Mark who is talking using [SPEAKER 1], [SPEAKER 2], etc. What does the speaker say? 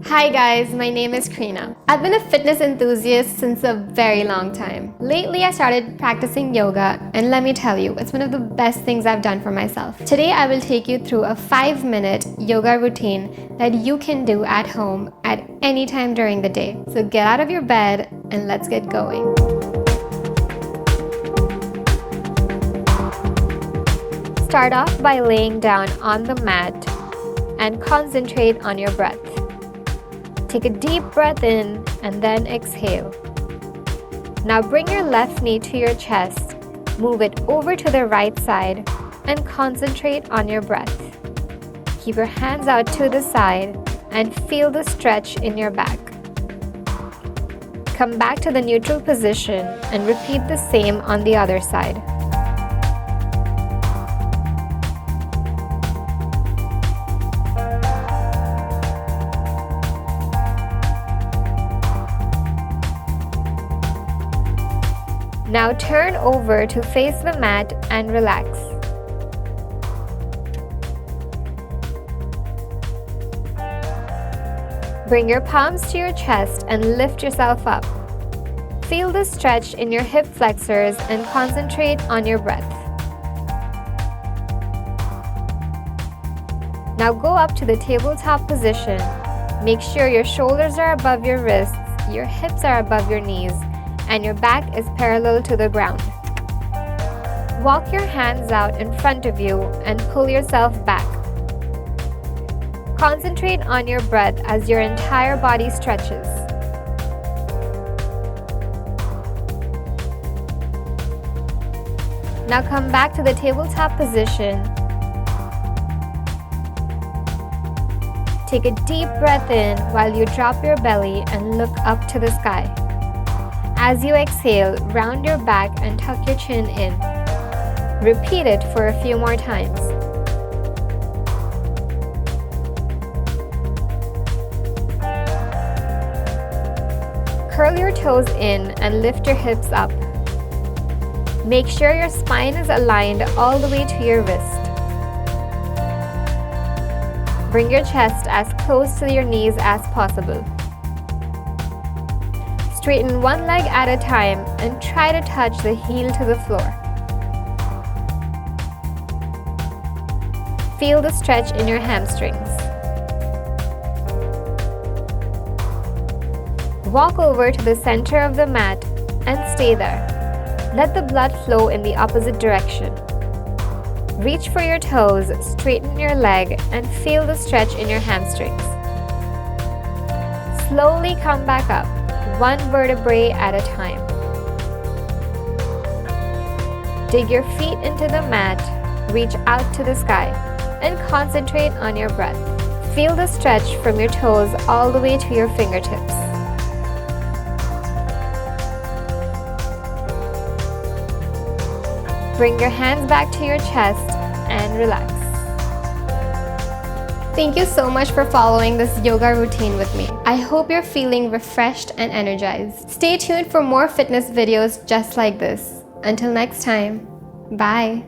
[SPEAKER 1] Hi guys, my name is Kreena. I've been a fitness enthusiast since a very long time. Lately I started practicing yoga and let me tell you, it's one of the best things I've done for myself. Today I will take you through a 5-minute yoga routine that you can do at home at any time during the day. So get out of your bed and let's get going. Start off by laying down on the mat and concentrate on your breath. Take a deep breath in and then exhale. Now bring your left knee to your chest, move it over to the right side and concentrate on your breath. Keep your hands out to the side and feel the stretch in your back. Come back to the neutral position and repeat the same on the other side. Now turn over to face the mat and relax. Bring your palms to your chest and lift yourself up. Feel the stretch in your hip flexors and concentrate on your breath. Now go up to the tabletop position. Make sure your shoulders are above your wrists, your hips are above your knees, and your back is parallel to the ground. Walk your hands out in front of you and pull yourself back. Concentrate on your breath as your entire body stretches. Now come back to the tabletop position. Take a deep breath in while you drop your belly and look up to the sky. As you exhale, round your back and tuck your chin in. Repeat it for a few more times. Curl your toes in and lift your hips up. Make sure your spine is aligned all the way to your wrist. Bring your chest as close to your knees as possible. Straighten one leg at a time and try to touch the heel to the floor. Feel the stretch in your hamstrings. Walk over to the center of the mat and stay there. Let the blood flow in the opposite direction. Reach for your toes, straighten your leg, and feel the stretch in your hamstrings. Slowly come back up, one vertebrae at a time. Dig your feet into the mat, reach out to the sky, and concentrate on your breath. Feel the stretch from your toes all the way to your fingertips. Bring your hands back to your chest and relax. Thank you so much for following this yoga routine with me. I hope you're feeling refreshed and energized. Stay tuned for more fitness videos just like this. Until next time, bye.